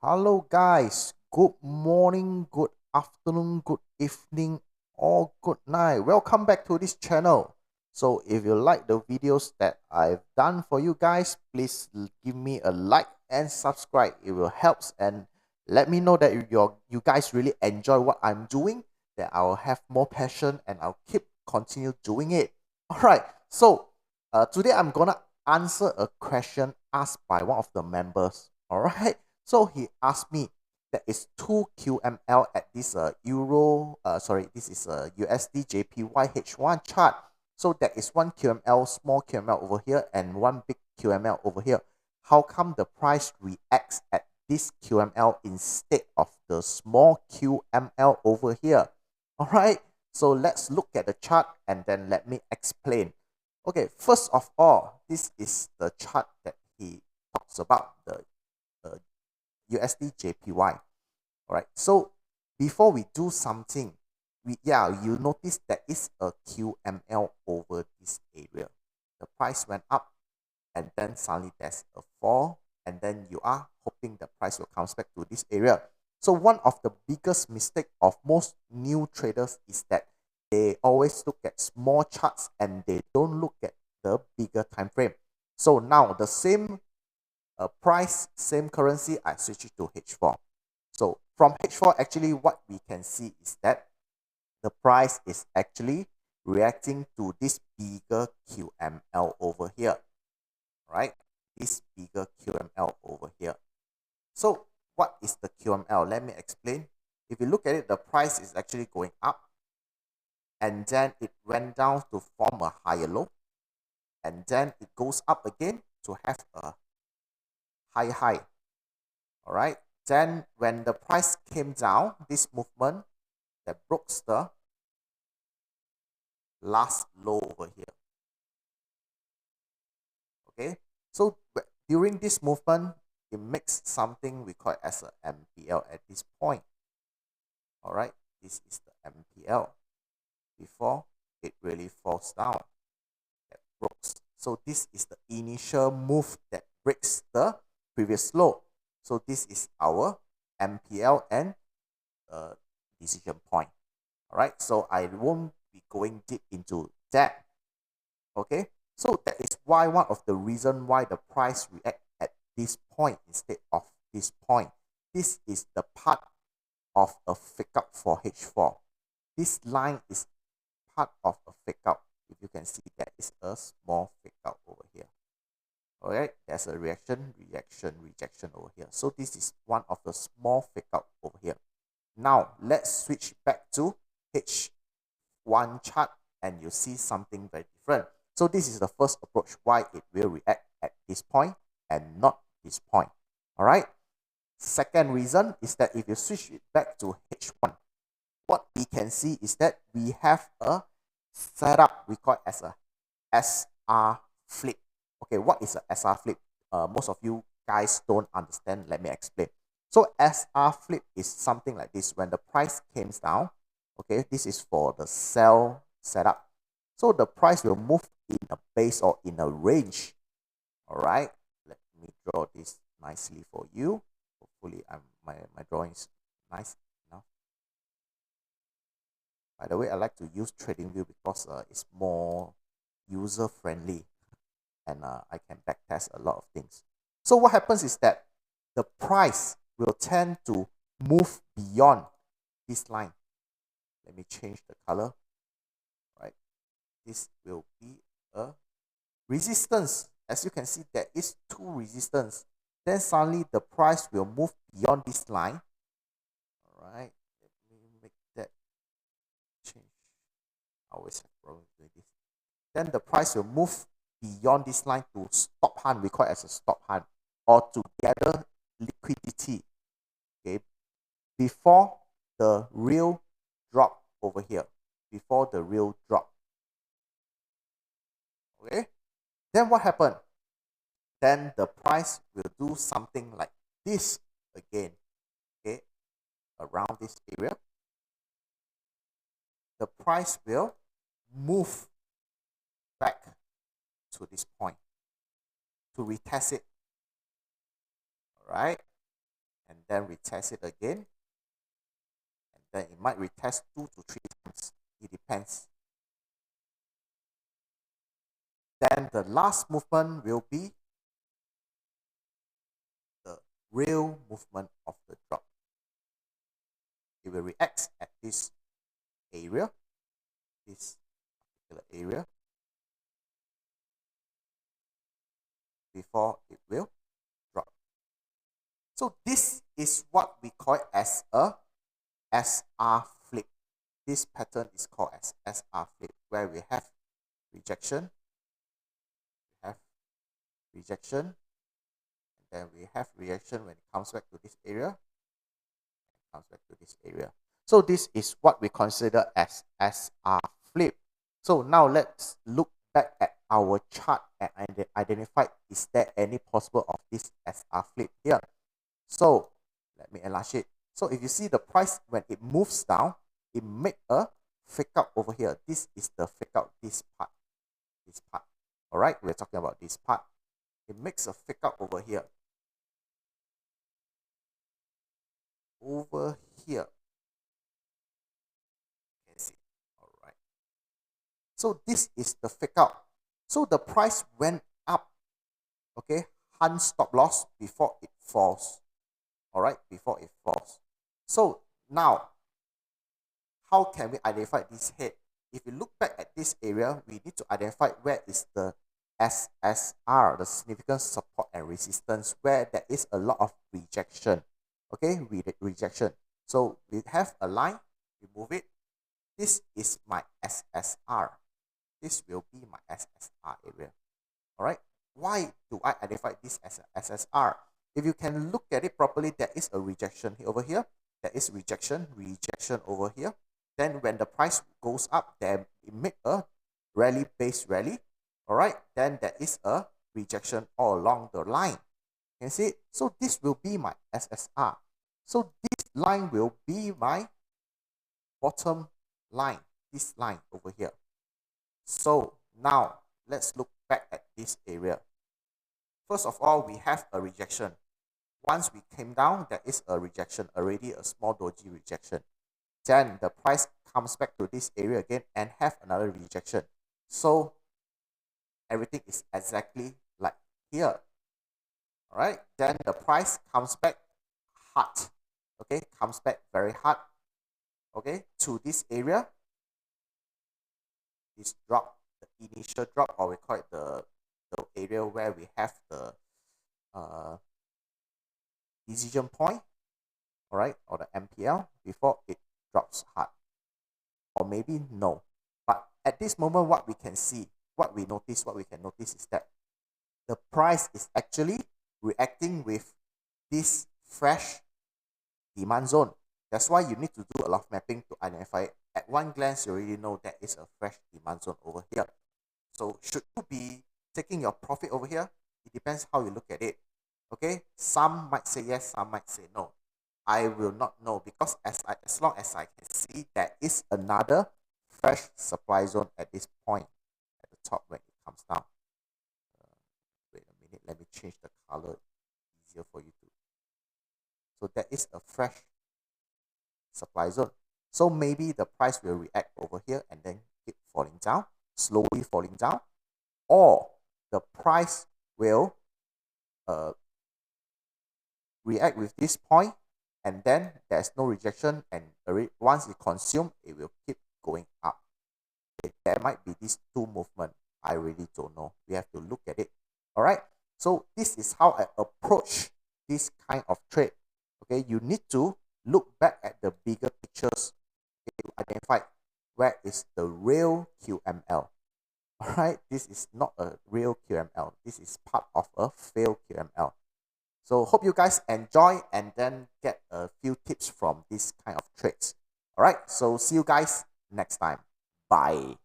Hello guys, good morning, good afternoon, good evening, or good night. Welcome back to this channel. So if you like the videos that I've done for you guys, please give me a like and subscribe. It will help and let me know that you guys really enjoy what I'm doing, that I'll have more passion and I'll continue doing it. Alright, so today I'm gonna answer a question asked by one of the members. Alright. So he asked me that is 2 QML at this this is a USDJPY H1 chart. So there is one QML, small QML over here and one big QML over here. How come the price reacts at this QML instead of the small QML over here? Alright, so let's look at the chart and then let me explain. Okay, first of all, this is the chart that he talks about, the USDJPY. All right. So before we do something, you notice there is a QML over this area. The price went up, and then suddenly there's a fall, and then you are hoping the price will come back to this area. So one of the biggest mistake of most new traders is that they always look at small charts and they don't look at the bigger time frame. So now the same price, same currency, I switch it to H4. So from H4, actually what we can see is that the price is actually reacting to this bigger QML over here, right? This bigger QML over here. So what is the QML? Let me explain. If you look at it, the price is actually going up, and then it went down to form a higher low, and then it goes up again to have a high. All right. Then when the price came down, this movement that broke the last low over here. Okay. So during this movement, it makes something we call it as a MPL at this point. All right. This is the MPL before it really falls down. That breaks. So this is the initial move that breaks the previous low. So this is our MPL and decision point. All right, so I won't be going deep into that. Okay, so that is why one of the reason why the price react at this point instead of this point. This is the part of a fake out for H4. This line is part of a fake out. If you can see, there is a small fake out over here. All right, there's a rejection over here. So this is one of the small fake out over here. Now let's switch back to H1 chart and you see something very different. So this is the first approach why it will react at this point and not this point. All right. Second reason is that if you switch it back to H1, what we can see is that we have a setup we call it as a SR flip. Okay, what is a SR flip? Most of you guys don't understand. Let me explain. So SR flip is something like this. When the price comes down, okay, this is for the sell setup. So the price will move in a base or in a range. All right, let me draw this nicely for you. Hopefully, my drawing is nice enough. By the way, I like to use TradingView because it's more user friendly and I can backtest a lot of things. So what happens is that the price will tend to move beyond this line. Let me change the color. Right, this will be a resistance. As you can see, there is two resistance. Then suddenly the price will move beyond this line. All right, let me make that change. I always have problems with this. Then the price will move beyond this line to stop hunt. We call it as a stop hunt or to gather liquidity. Okay, before the real drop over here. Before the real drop. Okay, then what happened? Then the price will do something like this again. Okay, around this area. The price will move back to this point to retest it. All right, and then retest it again, and then it might retest 2 to 3 times. It depends. Then the last movement will be the real movement of the drop. It will react at this area, this particular area, before it will drop. So this is what we call it as a SR flip. This pattern is called as SR flip, where we have rejection, and then we have reaction when it comes back to this area, So this is what we consider as SR flip. So now let's look back at our chart and identify is there any possible of this SR flip here. So let me enlarge it. So if you see the price when it moves down, it make a fake out over here. This is the fake out, this part. All right, we're talking about this part. It makes a fake out over here. Over here. You can see. All right. So this is the fake out. So the price went up. Okay, hunt stop loss before it falls. All right, before it falls. So now, how can we identify this head? If you look back at this area, we need to identify where is the SSR, the significant support and resistance, where there is a lot of rejection. Okay, rejection. So we have a line, we move it. This is my SSR. This will be my SSR area. All right. Why do I identify this as a SSR? If you can look at it properly, there is a rejection over here. There is rejection over here. Then when the price goes up, then it make a rally-based rally. All right. Then there is a rejection all along the line. You can see it? So this will be my SSR. So this line will be my bottom line. This line over here. So now let's look back at this area. First of all, we have a rejection. Once we came down, there is a rejection, already a small doji rejection. Then the price comes back to this area again and have another rejection. So everything is exactly like here. All right. Then the price comes back hard. Okay, comes back very hard. Okay, to this area. This drop, the initial drop, or we call it the area where we have the decision point, all right, or the MPL before it drops hard, or maybe no. But at this moment, what we can see, what we can notice is that the price is actually reacting with this fresh demand zone. That's why you need to do a lot of mapping to identify it. At one glance, you already know there is a fresh demand zone over here. So should you be taking your profit over here? It depends how you look at it. Okay, some might say yes, some might say no. I will not know because as long as I can see, there is another fresh supply zone at this point at the top when it comes down. Wait a minute, let me change the color, easier for you to. So there is a fresh supply zone. So maybe the price will react over here and then keep falling down, slowly falling down, or the price will react with this point and then there's no rejection, and once it consumed, it will keep going up. Okay, there might be these two movements. I really don't know. We have to look at it. All right. So this is how I approach this kind of trade. Okay, you need to look back at the bigger pictures, okay, to identify where is the real QML. All right, this is not a real QML. This is part of a failed QML. So hope you guys enjoy and then get a few tips from this kind of trades. All right, so see you guys next time. Bye.